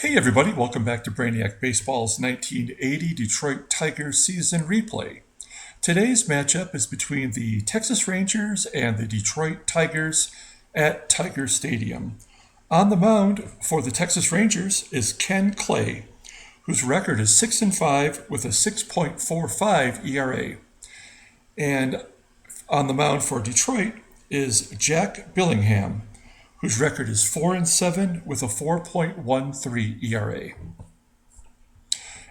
Hey everybody, welcome back to Brainiac Baseball's 1980 Detroit Tigers season replay. Today's matchup is between the Texas Rangers and the Detroit Tigers at Tiger Stadium. On the mound for the Texas Rangers is Ken Clay, whose record is 6-5 with a 6.45 ERA. And on the mound for Detroit is Jack Billingham, whose record is 4-7 with a 4.13 ERA.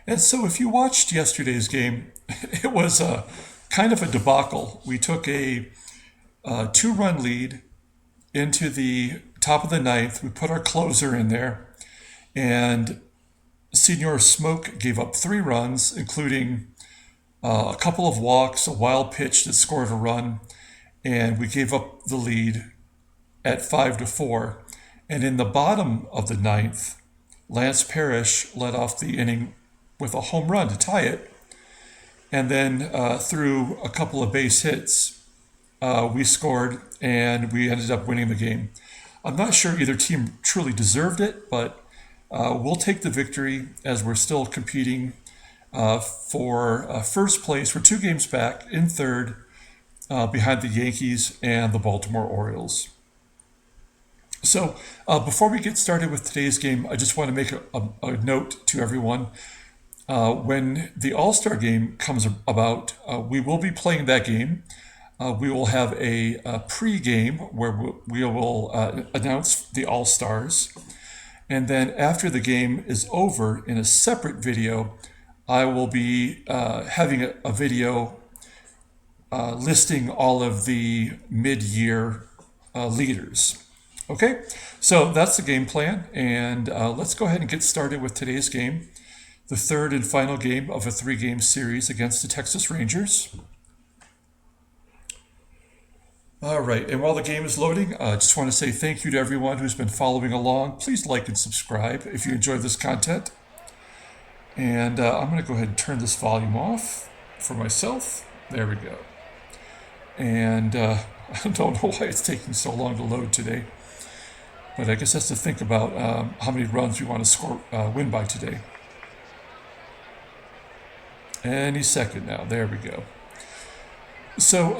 And so if you watched yesterday's game, it was kind of a debacle. We took a 2-run lead into the top of the ninth. We put our closer in there, and Senior Smoke gave up 3 runs, including a couple of walks, a wild pitch that scored a run, and we gave up the lead at 5-4. And in the bottom of the ninth, Lance Parrish led off the inning with a home run to tie it. And then through a couple of base hits, we scored and we ended up winning the game. I'm not sure either team truly deserved it, but we'll take the victory as we're still competing for first place. We're 2 games back in third behind the Yankees and the Baltimore Orioles. So before we get started with today's game, I just want to make a note to everyone. When the All-Star game comes about, we will be playing that game. We will have a pre-game where we will announce the All-Stars. And then after the game is over, in a separate video, I will be having a video listing all of the mid-year leaders. Okay, so that's the game plan, and let's go ahead and get started with today's game, the third and final game of a 3-game series against the Texas Rangers. All right, and while the game is loading, I just want to say thank you to everyone who's been following along. Please like and subscribe if you enjoyed this content. And I'm going to go ahead and turn this volume off for myself. There we go. And I don't know why it's taking so long to load today. But I guess that's to think about how many runs we want to win by today. Any second now. There we go. So,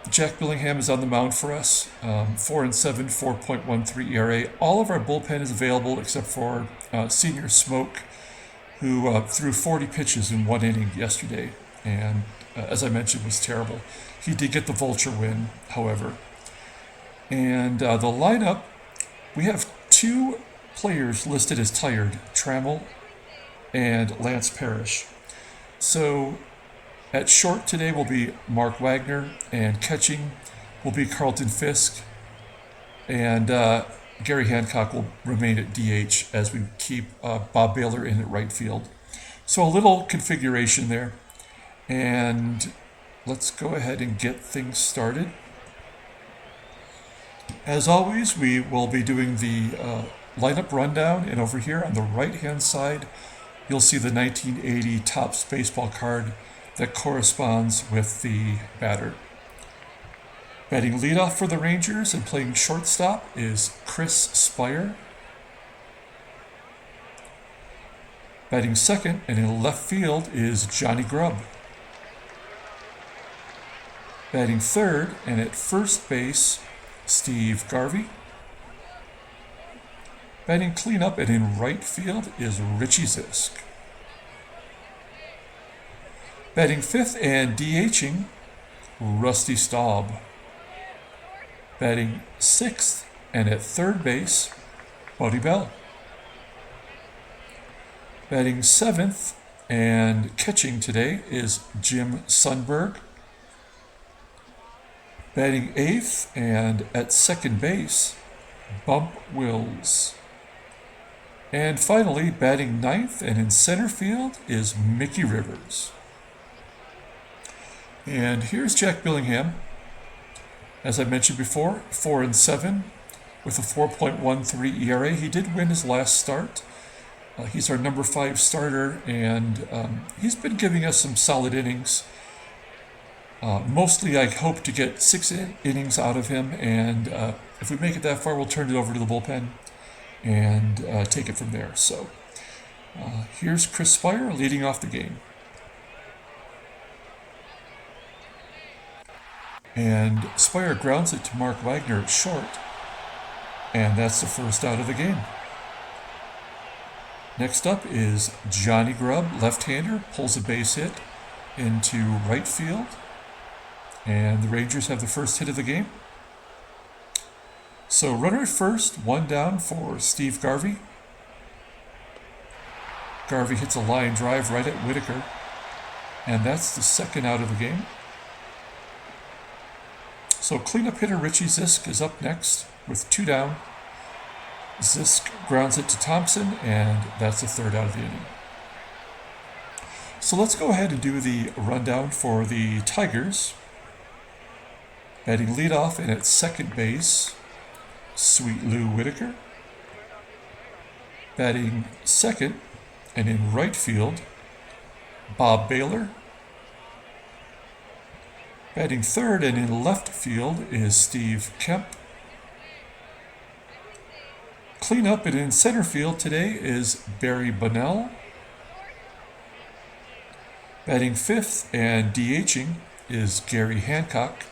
Jack Billingham is on the mound for us. 4-7, 4.13 ERA. All of our bullpen is available except for Senior Smoke, who threw 40 pitches in 1 inning yesterday. And as I mentioned, was terrible. He did get the vulture win, however. And the lineup, we have 2 players listed as tired, Trammell and Lance Parrish. So at short today will be Mark Wagner, and catching will be Carlton Fisk, and Gary Hancock will remain at DH as we keep Bob Baylor in at right field. So a little configuration there, and let's go ahead and get things started. As always, we will be doing the lineup rundown, and over here on the right-hand side, you'll see the 1980 Topps baseball card that corresponds with the batter. Batting leadoff for the Rangers and playing shortstop is Chris Spire. Batting second and in left field is Johnny Grubb. Batting third and at first base, Steve Garvey. Batting cleanup and in right field is Richie Zisk. Batting fifth and DHing, Rusty Staub. Batting sixth and at third base, Buddy Bell. Batting seventh and catching today is Jim Sundberg. Batting eighth and at second base, Bump Wills. And finally, batting ninth and in center field is Mickey Rivers. And here's Jack Billingham. As I mentioned before, 4-7 with a 4.13 ERA. He did win his last start. He's our number 5 starter, and he's been giving us some solid innings. Mostly I hope to get 6 innings out of him, and if we make it that far, we'll turn it over to the bullpen and take it from there. So Here's Chris Spire leading off the game. And Spire grounds it to Mark Wagner at short. And that's the first out of the game. Next up is Johnny Grubb, left-hander, pulls a base hit into right field. And the Rangers have the first hit of the game. So runner at first, one down for Steve Garvey. Garvey hits a line drive right at Whitaker. And that's the second out of the game. So cleanup hitter Richie Zisk is up next with two down. Zisk grounds it to Thompson, and that's the third out of the inning. So let's go ahead and do the rundown for the Tigers. Batting leadoff and at second base, Sweet Lou Whitaker. Batting second and in right field, Bob Baylor. Batting third and in left field is Steve Kemp. Cleanup and in center field today is Barry Bunnell. Batting fifth and DHing is Gary Hancock.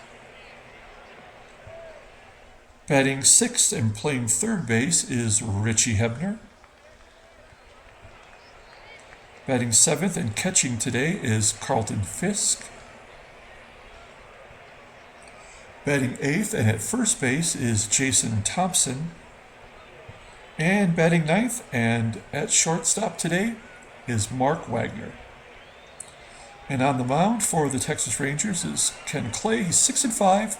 Batting sixth and playing third base is Richie Hebner. Batting seventh and catching today is Carlton Fisk. Batting eighth and at first base is Jason Thompson. And batting ninth and at shortstop today is Mark Wagner. And on the mound for the Texas Rangers is Ken Clay. He's 6-5,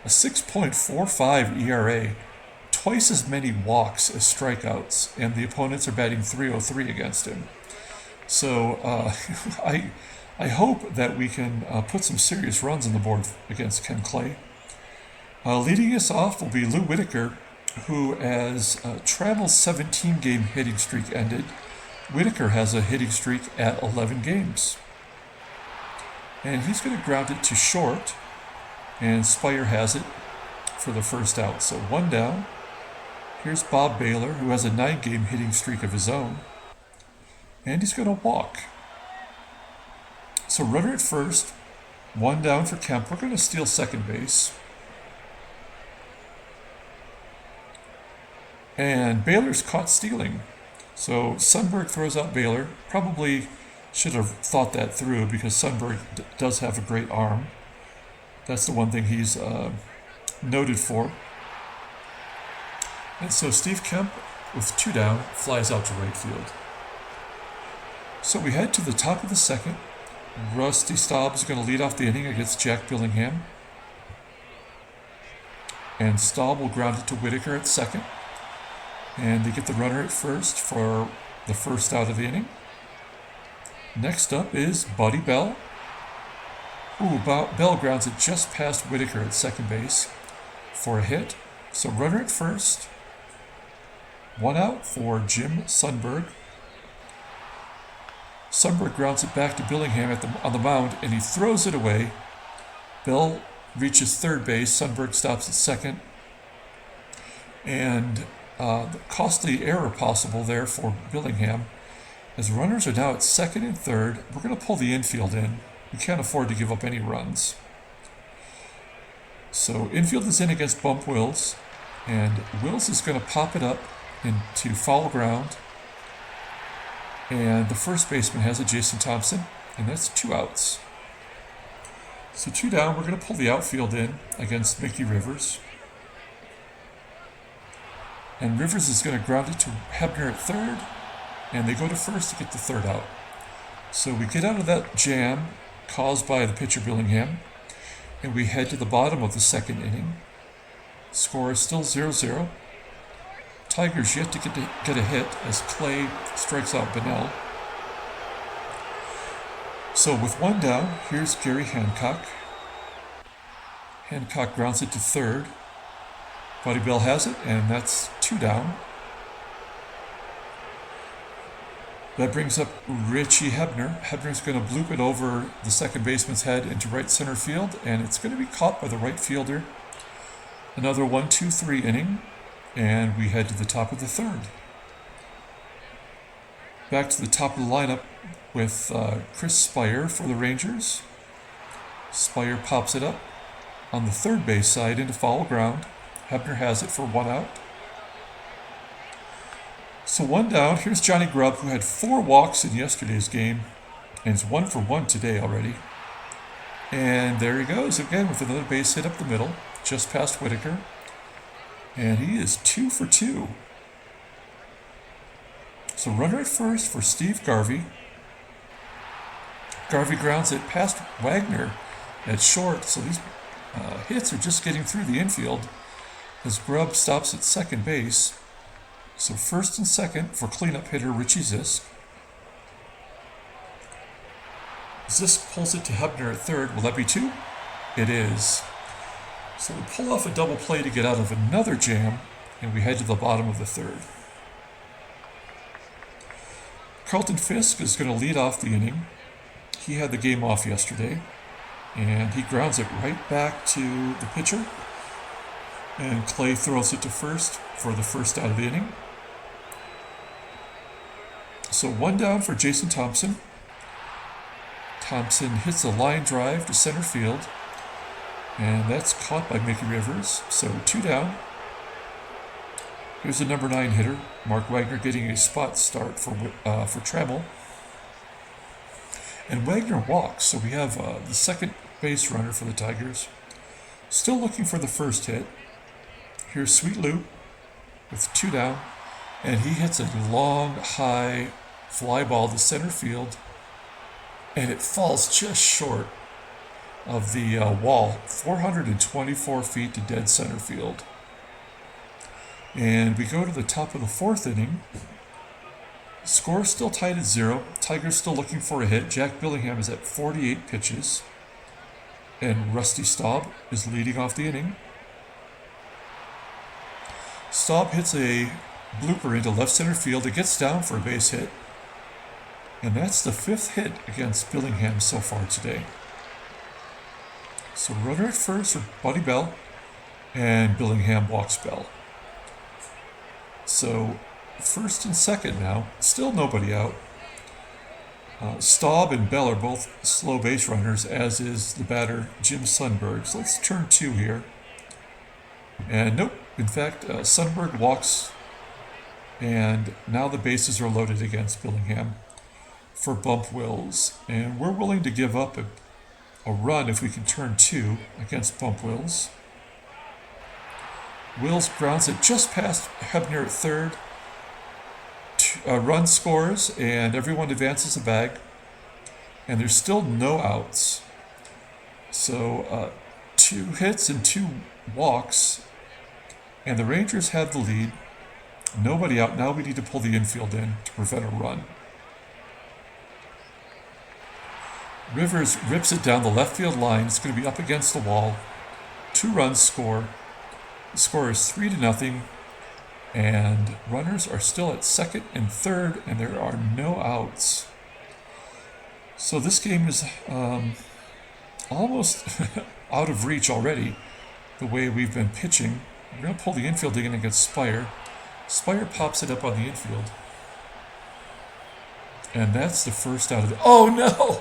a 6.45 ERA, twice as many walks as strikeouts, and the opponents are batting .303 against him. So I hope that we can put some serious runs on the board against Ken Clay. Leading us off will be Lou Whitaker, who, as Travel's 17-game hitting streak ended, Whitaker has a hitting streak at 11 games. And he's going to ground it to short, and Spire has it for the first out. So one down. Here's Bob Baylor, who has a 9-game hitting streak of his own, and he's going to walk. So runner at first, one down for Kemp. We're going to steal second base. And Baylor's caught stealing. So Sundberg throws out Baylor. Probably should have thought that through because Sundberg does have a great arm. That's the one thing he's noted for. And so Steve Kemp, with two down, flies out to right field. So we head to the top of the second. Rusty Staub is going to lead off the inning against Jack Billingham. And Staub will ground it to Whitaker at second. And they get the runner at first for the first out of the inning. Next up is Buddy Bell. Bell grounds it just past Whitaker at second base for a hit. So runner at first. One out for Jim Sundberg. Sundberg grounds it back to Billingham on the mound, and he throws it away. Bell reaches third base. Sundberg stops at second. And the costly error possible there for Billingham. As runners are now at second and third, we're going to pull the infield in. We can't afford to give up any runs. So infield is in against Bump Wills, and Wills is going to pop it up into foul ground. And the first baseman has a Jason Thompson, and that's two outs. So two down, we're going to pull the outfield in against Mickey Rivers. And Rivers is going to ground it to Hebner at third, and they go to first to get the third out. So we get out of that jam caused by the pitcher Billingham, and we head to the bottom of the second inning. Score is still 0-0. Tigers yet to get a hit as Clay strikes out Bunnell. So with one down, here's Gary Hancock. Hancock grounds it to third. Buddy Bell has it, and that's two down. That brings up Richie Hebner. Hebner's going to bloop it over the second baseman's head into right center field, and it's going to be caught by the right fielder. Another 1-2-3 inning, and we head to the top of the third. Back to the top of the lineup with Chris Spire for the Rangers. Spire pops it up on the third base side into foul ground. Hebner has it for 1 out. So 1 down. Here's Johnny Grubb, who had 4 walks in yesterday's game, and is 1 for 1 today already. And there he goes again with another base hit up the middle, just past Whitaker. And he is 2 for 2. So runner at first for Steve Garvey. Garvey grounds it past Wagner at short, so these hits are just getting through the infield as Grubb stops at second base. So first and second for cleanup hitter Richie Zisk. Zisk pulls it to Hebner at third. Will that be 2? It is. So we pull off a double play to get out of another jam, and we head to the bottom of the third. Carlton Fisk is going to lead off the inning. He had the game off yesterday, and he grounds it right back to the pitcher, and Clay throws it to first for the first out of the inning. So 1 down for Jason Thompson. Thompson hits a line drive to center field, and that's caught by Mickey Rivers. So 2 down. Here's the number 9 hitter, Mark Wagner, getting a spot start for Trammell. And Wagner walks, so we have the second base runner for the Tigers. Still looking for the first hit. Here's Sweet Lou with 2 down, and he hits a long, high fly ball to center field, and it falls just short of the wall, 424 feet to dead center field. And we go to the top of the 4th inning. Score still tied at 0. Tigers still looking for a hit. Jack Billingham is at 48 pitches, and Rusty Staub is leading off the inning. Staub hits a blooper into left center field. It gets down for a base hit, and that's the 5th hit against Billingham so far today. So runner at first for Buddy Bell, and Billingham walks Bell. So first and second now, still nobody out. Staub and Bell are both slow base runners, as is the batter Jim Sundberg. So let's turn 2 here. And nope, in fact, Sundberg walks, and now the bases are loaded against Billingham for Bump Wills. And we're willing to give up a run if we can turn 2 against Bump Wills. Wills grounds it just past Hebner at third. Run scores, and everyone advances a bag. And there's still no outs. So 2 hits and 2 walks, and the Rangers have the lead. Nobody out. Now we need to pull the infield in to prevent a run. Rivers rips it down the left field line. It's going to be up against the wall. 2 runs score. The score is 3-0, and runners are still at second and third, and there are no outs. So this game is almost out of reach already, the way we've been pitching. We're going to pull the infield in against Spire. Spire pops it up on the infield. And that's the first out of the... Oh, no!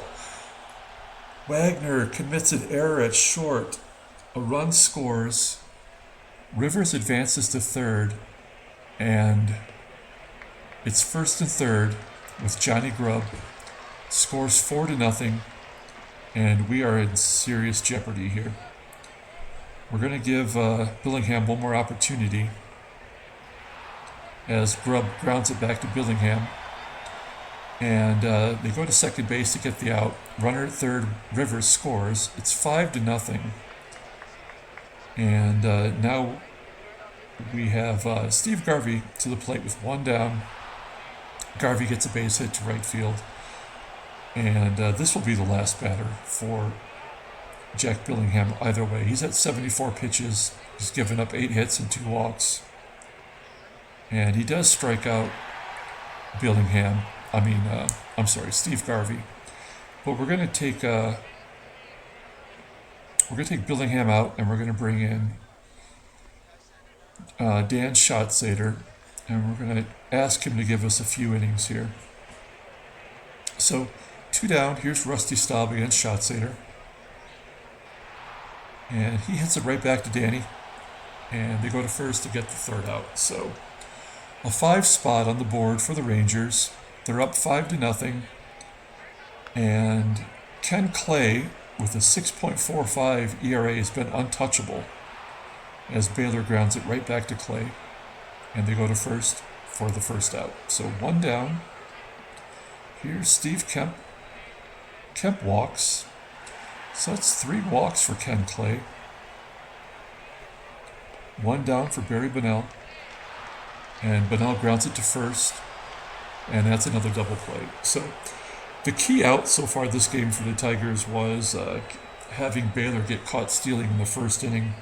Wagner commits an error at short. A run scores. Rivers advances to third, and it's first and third with Johnny Grubb. Scores 4-0, and we are in serious jeopardy here. We're going to give Billingham one more opportunity as Grubb grounds it back to Billingham. And they go to second base to get the out. Runner at third, Rivers scores. It's 5-0. And now we have Steve Garvey to the plate with 1 down. Garvey gets a base hit to right field. And this will be the last batter for Jack Billingham either way. He's at 74 pitches. He's given up 8 hits and 2 walks. And he does strike out Steve Garvey. But we're going to take Billingham out, and we're going to bring in Dan Shotsater, and we're going to ask him to give us a few innings here. So 2 down. Here's Rusty Staub against Shotsater. And he hits it right back to Danny. And they go to first to get the third out. So a 5 spot on the board for the Rangers. They're up 5-0. And Ken Clay, with a 6.45 ERA, has been untouchable as Baylor grounds it right back to Clay. And they go to first for the first out. So 1 down. Here's Steve Kemp. Kemp walks. So that's 3 walks for Ken Clay. 1 down for Barry Bonnell. And Bonnell grounds it to first. And that's another double play. So the key out so far this game for the Tigers was having Baylor get caught stealing in the first inning.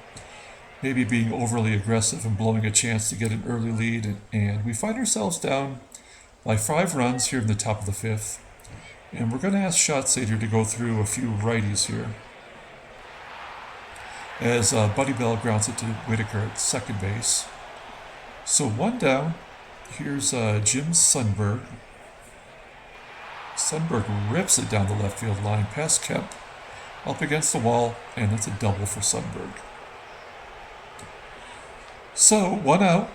Maybe being overly aggressive and blowing a chance to get an early lead. And we find ourselves down by 5 runs here in the top of the 5th. And we're going to ask Shotsater to go through a few righties here. As Buddy Bell grounds it to Whitaker at second base. So 1 down. Here's Jim Sundberg. Sundberg rips it down the left field line past Kemp, up against the wall, and that's a double for Sundberg. So 1 out.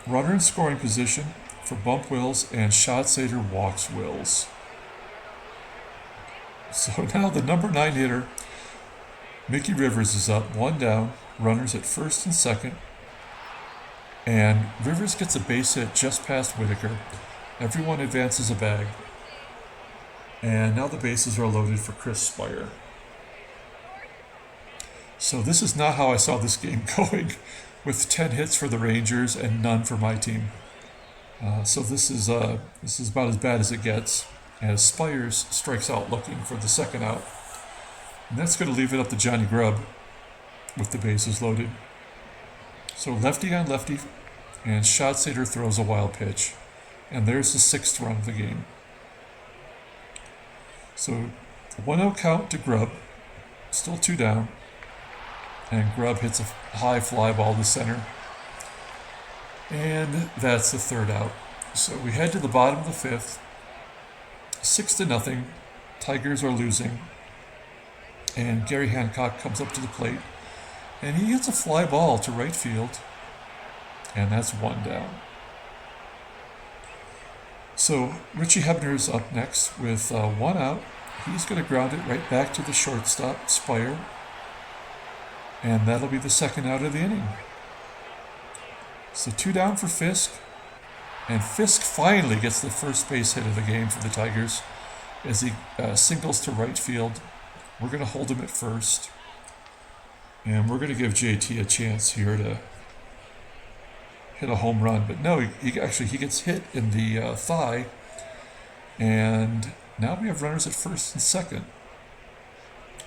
Runner in scoring position for Bump Wills, and Shotsater walks Wills. So now the number 9 hitter, Mickey Rivers, is up 1 down. Runners at first and second. And Rivers gets a base hit just past Whitaker. Everyone advances a bag. And now the bases are loaded for Chris Spire. So this is not how I saw this game going, with 10 hits for the Rangers and none for my team. So this is about as bad as it gets, as Spires strikes out looking for the second out. And that's going to leave it up to Johnny Grubb with the bases loaded. So lefty on lefty, and Shotsater throws a wild pitch. And there's the 6th run of the game. So 1-0 count to Grubb, still 2 down. And Grubb hits a high fly ball to center. And that's the 3rd out. So we head to the bottom of the 5th. 6-0. Tigers are losing. And Gary Hancock comes up to the plate. And he hits a fly ball to right field. And that's 1 down. So Richie Hebner's up next with 1 out. He's going to ground it right back to the shortstop, Spire. And that'll be the 2nd out of the inning. So 2 down for Fisk. And Fisk finally gets the first base hit of the game for the Tigers as he singles to right field. We're going to hold him at first. And we're going to give JT a chance here to hit a home run. But no, he gets hit in the thigh. And now we have runners at first and second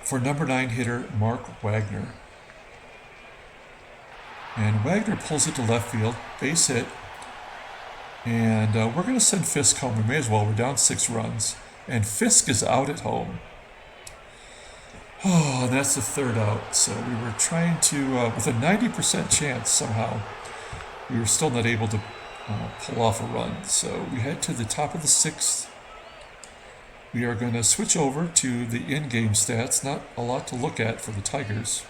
for number 9 hitter Mark Wagner. And Wagner pulls it to left field, base hit. And we're going to send Fisk home. We may as well. We're down 6 runs. And Fisk is out at home. Oh, and that's the 3rd out. So we were trying to, with a 90% chance somehow, we were still not able to pull off a run. So we head to the top of the 6th. We are going to switch over to the in-game stats. Not a lot to look at for the Tigers.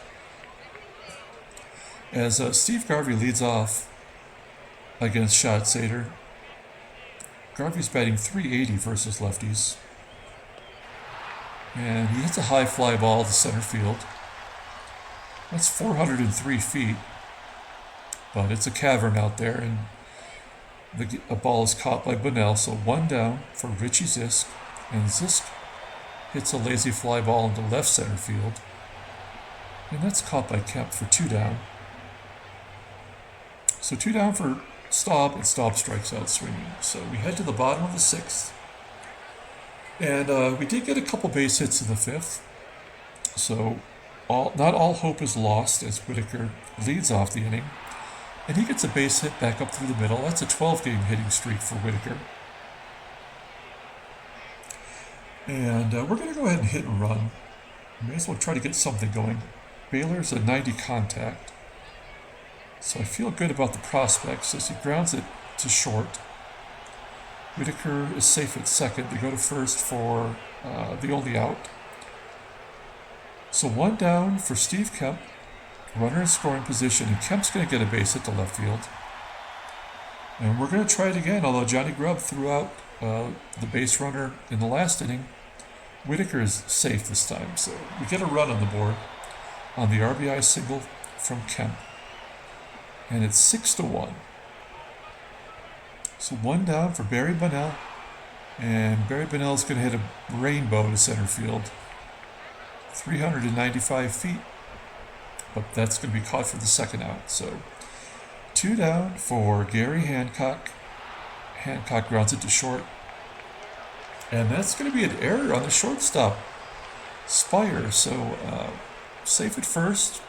As Steve Garvey leads off against Shotsater. Garvey's batting .380 versus lefties. And he hits a high fly ball to center field. That's 403 feet. But it's a cavern out there, and a ball is caught by Bonnell. So 1 down for Richie Zisk. And Zisk hits a lazy fly ball into left center field. And that's caught by Kemp for 2 down. So 2 down for Staub, and Staub strikes out swinging. So we head to the bottom of the 6th. And we did get a couple base hits in the 5th. So not all hope is lost as Whitaker leads off the inning. And he gets a base hit back up through the middle. That's a 12-game hitting streak for Whitaker. And we're going to go ahead and hit and run. We may as well try to get something going. Baylor's a 90 contact. So I feel good about the prospects as he grounds it to short. Whitaker is safe at second. They go to first for the only out. So one down for Steve Kemp. Runner in scoring position, and Kemp's going to get a base hit to left field. And we're going to try it again, although Johnny Grubb threw out the base runner in the last inning. Whitaker is safe this time, so we get a run on the board on the RBI single from Kemp. And it's 6-1. So one down for Barry Bonnell, and Barry Bonnell is going to hit a rainbow to center field. 395 feet, but that's going to be caught for the second out. So 2 down for Gary Hancock. Hancock grounds it to short. And that's going to be an error on the shortstop, Spire. So safe at first.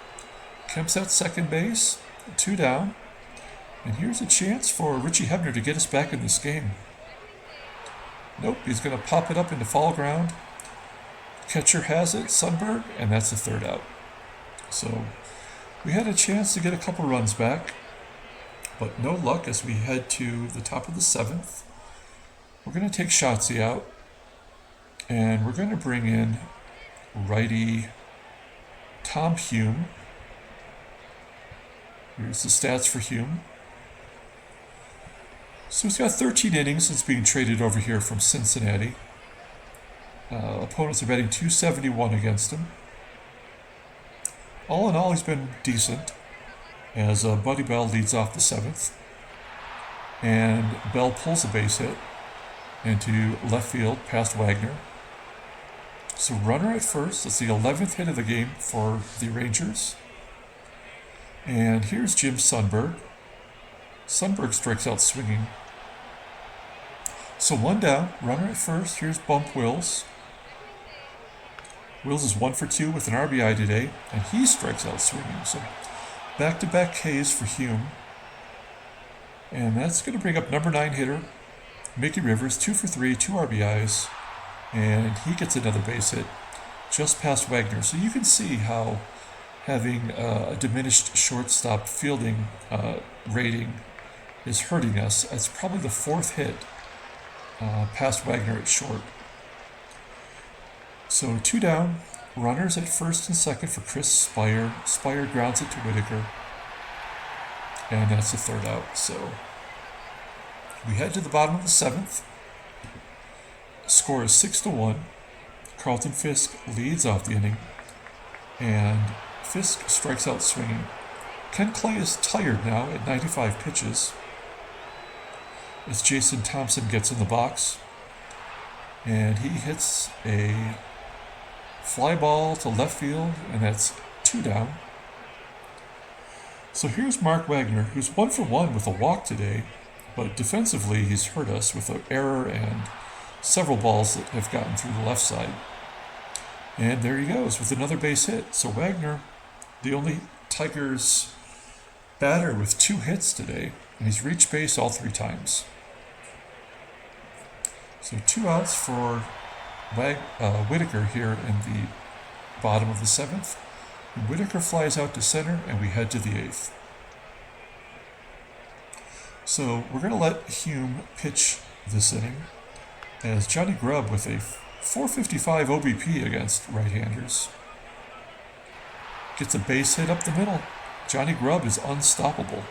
Kemp's at second base. 2 down. And here's a chance for Richie Hebner to get us back in this game. Nope, he's going to pop it up into foul ground. Catcher has it, Sundberg, and that's the third out. So we had a chance to get a couple runs back, but no luck as we head to the top of the 7th. We're going to take Shotsater out, and we're going to bring in righty Tom Hume. Here's the stats for Hume. So he's got 13 innings since being traded over here from Cincinnati. Opponents are batting .271 against him. All in all, he's been decent, as Buddy Bell leads off the 7th. And Bell pulls a base hit into left field past Wagner. So runner at first. It's the 11th hit of the game for the Rangers. And here's Jim Sundberg. Sundberg strikes out swinging. So one down, runner at first. Here's Bump Wills. Wills is 1 for 2 with an RBI today, and he strikes out swinging. So back-to-back Ks for Hume. And that's going to bring up number 9 hitter, Mickey Rivers, 2 for 3, 2 RBIs, and he gets another base hit just past Wagner. So you can see how having a diminished shortstop fielding rating is hurting us. That's probably the 4th hit past Wagner at short. So 2 down, runners at first and second for Chris Spire. Spire grounds it to Whitaker, and that's the third out. So we head to the bottom of the 7th. Score is 6-1. Carlton Fisk leads off the inning, and Fisk strikes out swinging. Ken Clay is tired now at 95 pitches as Jason Thompson gets in the box, and he hits a fly ball to left field, and that's 2 down. So here's Mark Wagner, who's 1 for 1 with a walk today, but defensively he's hurt us with an error and several balls that have gotten through the left side. And there he goes with another base hit. So Wagner, the only Tigers batter with 2 hits today, and he's reached base all 3 times. So 2 outs for Whitaker here in the bottom of the 7th. And Whitaker flies out to center, and we head to the 8th. So we're going to let Hume pitch this inning, as Johnny Grubb with a .455 OBP against right-handers gets a base hit up the middle. Johnny Grubb is unstoppable.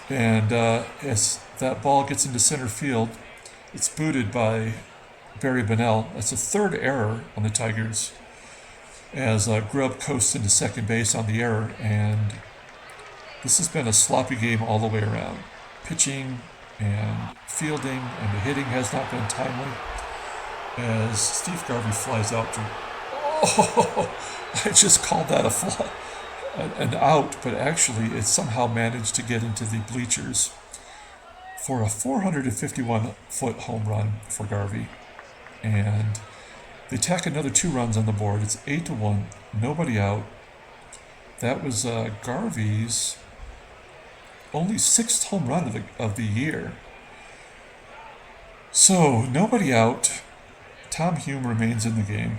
And as that ball gets into center field, it's booted by Barry Bonnell. That's a 3rd error on the Tigers, as Grubb coasts into second base on the error, and this has been a sloppy game all the way around. Pitching and fielding and the hitting has not been timely, as Steve Garvey flies out to... Oh, I just called that an out, but actually it somehow managed to get into the bleachers for a 451-foot home run for Garvey. And they tack another 2 runs on the board. It's 8-1, nobody out. That was Garvey's only 6th home run of the year. So nobody out. Tom Hume remains in the game.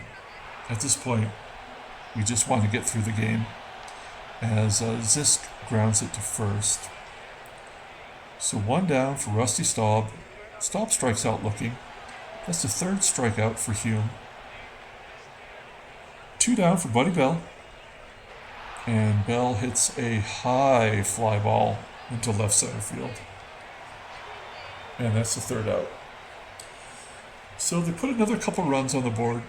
At this point, we just want to get through the game, as Zisk grounds it to first. So 1 down for Rusty Staub. Stop strikes out looking. That's the third strikeout for Hume. 2 down for Buddy Bell. And Bell hits a high fly ball into left center field. And that's the third out. So they put another couple runs on the board.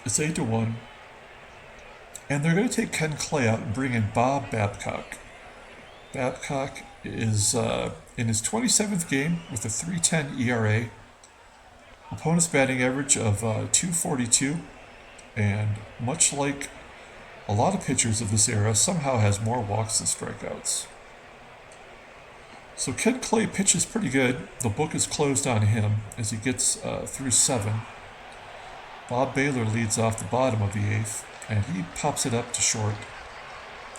It's 8-1. And they're going to take Ken Clay out and bring in Bob Babcock. Babcock is in his 27th game with a 3.10 ERA. Opponent's batting average of 242. And much like a lot of pitchers of this era, somehow has more walks than strikeouts. So Ken Clay pitches pretty good. The book is closed on him as he gets through 7. Bob Baylor leads off the bottom of the 8th, and he pops it up to short.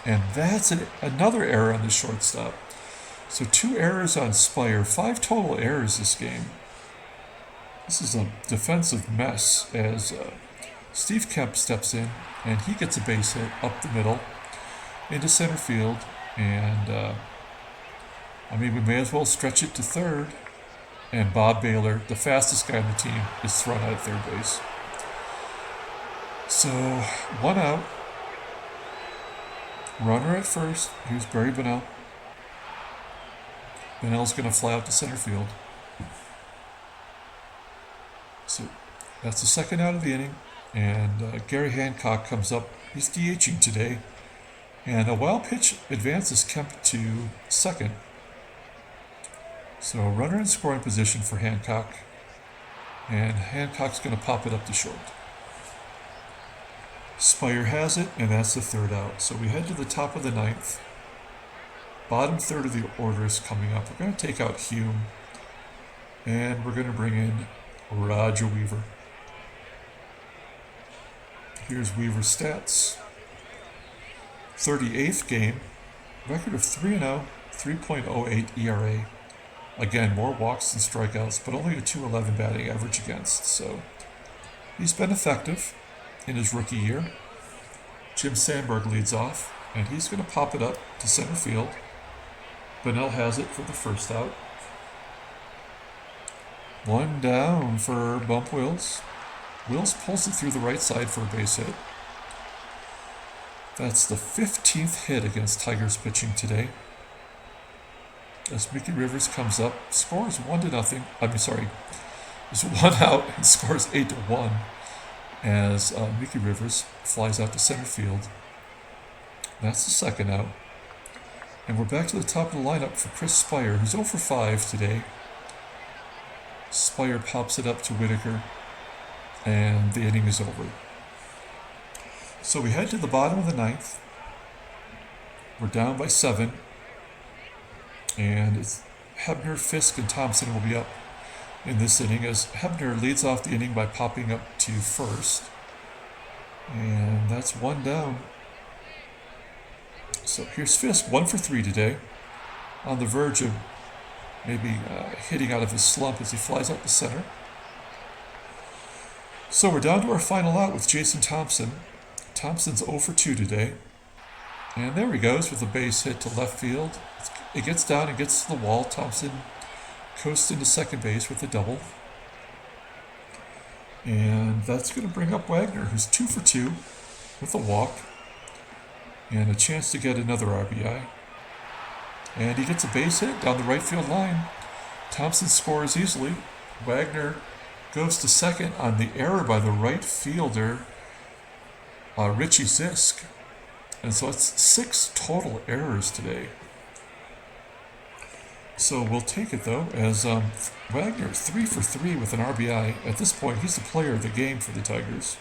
And that's another error on the shortstop. So 2 errors on Spire, 5 total errors this game. This is a defensive mess as Steve Kemp steps in, and he gets a base hit up the middle into center field, and we may as well stretch it to third. And Bob Baylor, the fastest guy on the team, is thrown out at third base. So 1 out. Runner at first. Here's Barry Bonnell. Bonnell's going to fly out to center field. So that's the second out of the inning. And Gary Hancock comes up. He's DHing today. And a wild pitch advances Kemp to second. So runner in scoring position for Hancock. And Hancock's going to pop it up to short. Spire has it, and that's the third out. So we head to the top of the 9th. Bottom third of the order is coming up. We're going to take out Hume. And we're going to bring in Roger Weaver. Here's Weaver's stats. 38th game. Record of 3-0, 3.08 ERA. Again, more walks than strikeouts, but only a 211 batting average against. So he's been effective in his rookie year. Jim Sandberg leads off, and he's going to pop it up to center field. Bonnell has it for the first out. 1 down for Bump Wills. Wills pulls it through the right side for a base hit. That's the 15th hit against Tigers pitching today. As Mickey Rivers comes up, scores 1-0. There's 1 out and scores 8-1 as Mickey Rivers flies out to center field. That's the second out. And we're back to the top of the lineup for Chris Spire, who's 0 for 5 today. Spire pops it up to Whitaker, and the inning is over. So we head to the bottom of the 9th. We're down by 7. And it's Hebner, Fisk, and Thompson will be up in this inning as Hebner leads off the inning by popping up to first. And that's 1 down. So here's Fisk, 1 for 3 today. On the verge of maybe hitting out of his slump as he flies up the center. So we're down to our final out with Jason Thompson. Thompson's 0 for 2 today. And there he goes with a base hit to left field. It gets down and gets to the wall. Thompson coasts into second base with a double. And that's going to bring up Wagner, who's 2 for 2 with a walk and a chance to get another RBI. And he gets a base hit down the right field line. Thompson scores easily. Wagner goes to second on the error by the right fielder, Richie Zisk. And so it's 6 total errors today. So we'll take it, though, as Wagner 3 for 3 with an RBI. At this point, he's the player of the game for the Tigers.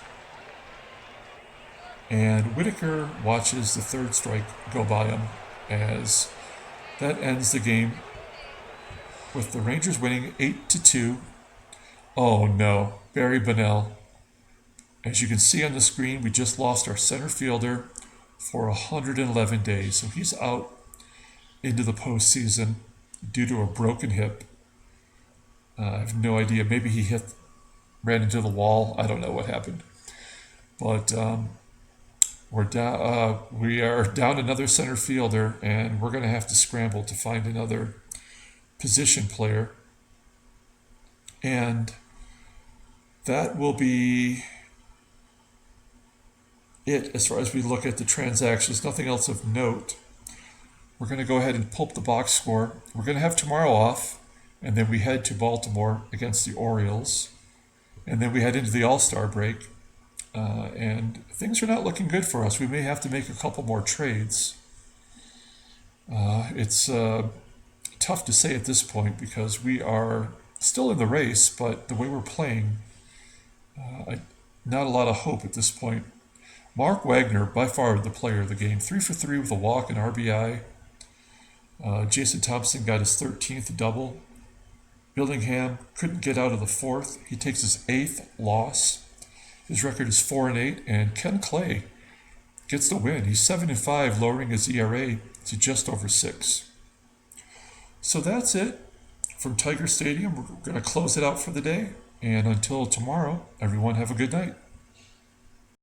And Whitaker watches the third strike go by him as that ends the game with the Rangers winning 8-2. Oh, no. Barry Bonnell. As you can see on the screen, we just lost our center fielder for 111 days. So he's out into the postseason due to a broken hip. I have no idea. Maybe he ran into the wall. I don't know what happened. But we are down another center fielder, and we're going to have to scramble to find another position player. And that will be it as far as we look at the transactions. Nothing else of note. We're going to go ahead and pull up the box score. We're going to have tomorrow off, and then we head to Baltimore against the Orioles. And then we head into the All-Star break. And things are not looking good for us. We may have to make a couple more trades. It's tough to say at this point because we are still in the race, but the way we're playing, not a lot of hope at this point. Mark Wagner, by far the player of the game, 3 for 3 with a walk and RBI. Jason Thompson got his 13th double. Billingham couldn't get out of the 4th. He takes his 8th loss. His record is 4-8, and Ken Clay gets the win. He's 7-5, lowering his ERA to just over 6. So that's it from Tiger Stadium. We're going to close it out for the day. And until tomorrow, everyone have a good night.